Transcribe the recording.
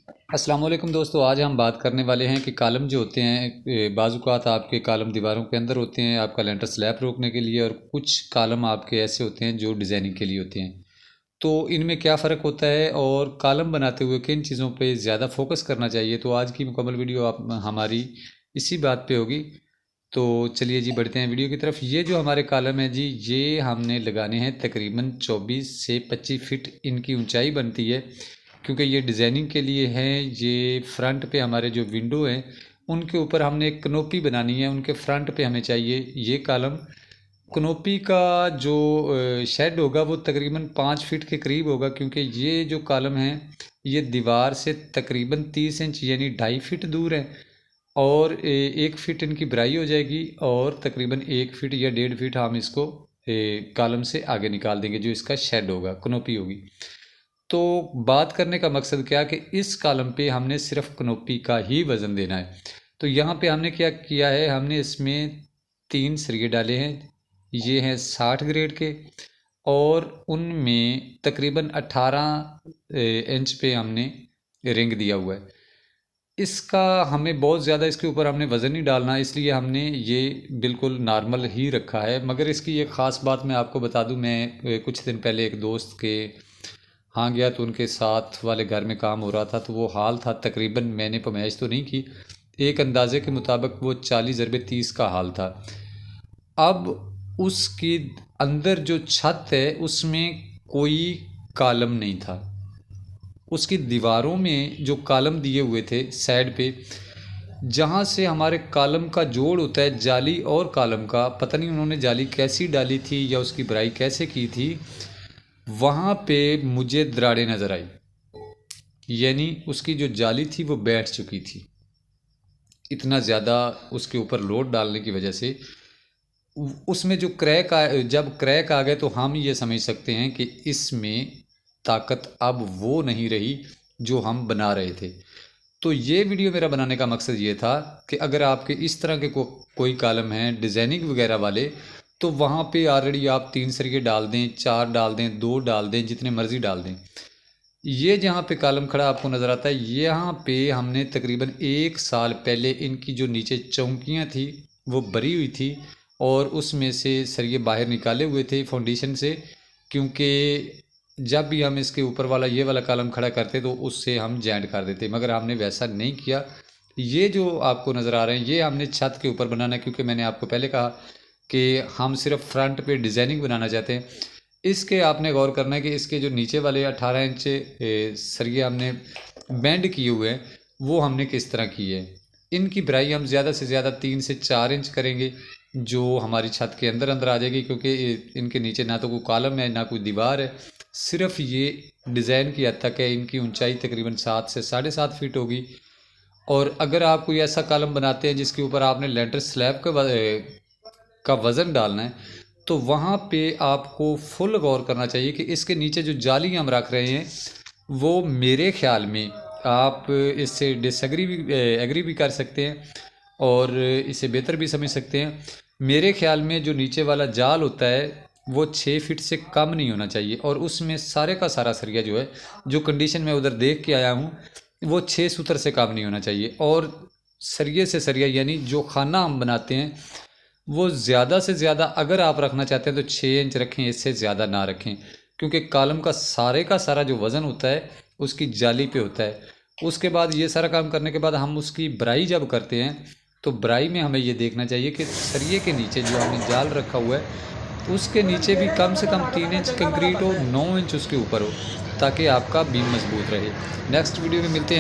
अस्सलाम वालेकुम दोस्तों, आज हम बात करने वाले हैं कि कालम जो होते हैं बाज़-औक़ात आपके कालम दीवारों के अंदर होते हैं आपका लेंटर स्लैब रोकने के लिए, और कुछ कालम आपके ऐसे होते हैं जो डिज़ाइनिंग के लिए होते हैं। तो इनमें क्या फ़र्क होता है और कालम बनाते हुए किन चीज़ों पे ज़्यादा फोकस करना चाहिए, तो आज की मुकम्मल वीडियो आप हमारी इसी बात पे होगी। तो चलिए जी, बढ़ते हैं वीडियो की तरफ। ये जो हमारे कालम है जी, ये हमने लगाने हैं तकरीबन 24 से 25 फ़ीट इनकी ऊंचाई बनती है, क्योंकि ये डिज़ाइनिंग के लिए हैं। ये फ्रंट पे हमारे जो विंडो हैं उनके ऊपर हमने एक कनोपी बनानी है, उनके फ्रंट पे हमें चाहिए ये कालम। कनोपी का जो शेड होगा वो तकरीबन 5 फीट के करीब होगा, क्योंकि ये जो कालम है ये दीवार से तकरीबन 30 इंच यानी 2.5 फीट दूर है, और 1 फीट इनकी बराई हो जाएगी, और तकरीबन 1 फीट या 1.5 फीट हम इसको कालम से आगे निकाल देंगे, जो इसका शेड होगा, कनोपी होगी। तो बात करने का मकसद क्या कि इस कालम पे हमने सिर्फ कनोपी का ही वज़न देना है। तो यहाँ पे हमने क्या किया है, हमने इसमें 3 सरिये डाले हैं। ये हैं 60 ग्रेड के, और उनमें तकरीबन 18 इंच पे हमने रिंग दिया हुआ है। इसका हमें बहुत ज़्यादा इसके ऊपर हमने वज़न नहीं डालना, इसलिए हमने ये बिल्कुल नॉर्मल ही रखा है। मगर इसकी एक ख़ास बात मैं आपको बता दूं, मैं कुछ दिन पहले एक दोस्त के हाँ गया, तो उनके साथ वाले घर में काम हो रहा था। तो वो हाल था तकरीबन, मैंने पैमाइश तो नहीं की, एक अंदाजे के मुताबिक वो 40/30 का हाल था। अब उसकी अंदर जो छत है उसमें कोई कालम नहीं था। उसकी दीवारों में जो कालम दिए हुए थे साइड पे, जहाँ से हमारे कालम का जोड़ होता है जाली और कालम का, पता नहीं उन्होंने जाली कैसी डाली थी या उसकी भराई कैसे की थी, वहाँ पे मुझे दरारें नज़र आई। यानी उसकी जो जाली थी वो बैठ चुकी थी, इतना ज़्यादा उसके ऊपर लोड डालने की वजह से। उसमें जो जब क्रैक आ गए तो हम ये समझ सकते हैं कि इसमें ताकत अब वो नहीं रही जो हम बना रहे थे। तो ये वीडियो मेरा बनाने का मकसद ये था कि अगर आपके इस तरह के कोई कालम हैं डिज़ाइनिंग वगैरह वाले, तो वहाँ पे ऑलरेडी आप 3 सरिये डाल दें, 4 डाल दें, 2 डाल दें, जितने मर्ज़ी डाल दें। ये जहाँ पे कालम खड़ा आपको नज़र आता है, यहाँ पे हमने तकरीबन 1 साल पहले इनकी जो नीचे चौंकियाँ थी वो भरी हुई थी, और उसमें से सरिये बाहर निकाले हुए थे फाउंडेशन से, क्योंकि जब भी हम इसके ऊपर वाला ये वाला कालम खड़ा करते तो उससे हम जॉइंट कर देते, मगर हमने वैसा नहीं किया। ये जो आपको नज़र आ रहे हैं ये हमने छत के ऊपर बनाना है, क्योंकि मैंने आपको पहले कहा कि हम सिर्फ फ्रंट पे डिज़ाइनिंग बनाना चाहते हैं। इसके आपने गौर करना है कि इसके जो नीचे वाले 18 इंच सरिये हमने बेंड किए हुए हैं वो हमने किस तरह किए है। इनकी भराई हम ज़्यादा से ज़्यादा 3 से 4 इंच करेंगे, जो हमारी छत के अंदर अंदर आ जाएगी, क्योंकि इनके नीचे ना तो कोई कालम है ना कोई दीवार है, सिर्फ ये डिज़ाइन की हद तक है। इनकी ऊंचाई तकरीबन 7 से 7.5 फीट होगी। और अगर आप कोई ऐसा कालम बनाते हैं जिसके ऊपर आपने लेंटर स्लैब का वज़न डालना है, तो वहाँ पे आपको फुल गौर करना चाहिए कि इसके नीचे जो जाली हम रख रहे हैं वो मेरे ख़्याल में, आप इससे डिसएग्री भी एग्री भी कर सकते हैं और इसे बेहतर भी समझ सकते हैं। मेरे ख़्याल में जो नीचे वाला जाल होता है वो 6 फीट से कम नहीं होना चाहिए, और उसमें सारे का सारा सरिया जो है, जो कंडीशन मैं उधर देख के आया हूँ, वो 6 सूत्र से कम नहीं होना चाहिए। और सरिये से सरिया यानी जो खाना हम बनाते हैं वो ज़्यादा से ज़्यादा अगर आप रखना चाहते हैं तो 6 इंच रखें, इससे ज़्यादा ना रखें, क्योंकि कालम का सारा जो वज़न होता है उसकी जाली पे होता है। उसके बाद ये सारा काम करने के बाद हम उसकी बराई जब करते हैं, तो बराई में हमें ये देखना चाहिए कि सरिये के नीचे जो हमने जाल रखा हुआ है उसके नीचे भी कम से कम 3 इंच कंक्रीट हो, 9 इंच उसके ऊपर हो, ताकि आपका बीम मजबूत रहे। नेक्स्ट वीडियो में मिलते हैं।